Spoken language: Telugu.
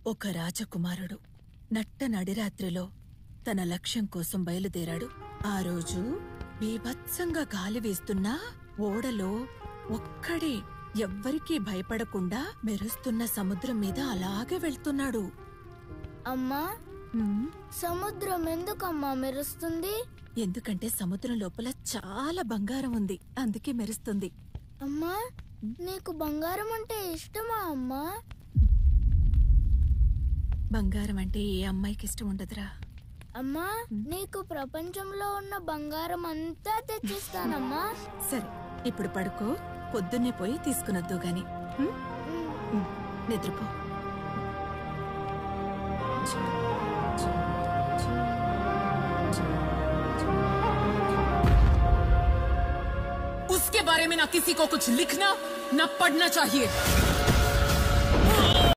ఒక రాజకుమారుడు నట్ట నడిరాత్రిలో తన లక్ష్యం కోసం బయలుదేరాడు. ఆ రోజు బీభత్సంగా గాలి వీస్తున్నా ఓడలో ఒక్కడే ఎవ్వరికీ భయపడకుండా మెరుస్తున్న సముద్రం మీద అలాగే వెళ్తున్నాడు. అమ్మా, సముద్రం ఎందుకమ్మా మెరుస్తుంది? ఎందుకంటే సముద్రం లోపల చాలా బంగారం ఉంది, అందుకే మెరుస్తుంది. అమ్మా, నీకు బంగారం అంటే ఇష్టమా అమ్మా? బంగారం అంటే ఏ అమ్మాయికి ఇష్టం ఉండదురా. అమ్మా, నీకు ప్రపంచంలో ఉన్న బంగారం అంతా తెచ్చిస్తానమ్మా. సరే, ఇప్పుడు పడుకో, పొద్దున్నే పోయి తీసుకునొద్దు గాని. నిద్రపో. उसके बारे में ना किसी को कुछ लिखना ना पढ़ना चाहिए।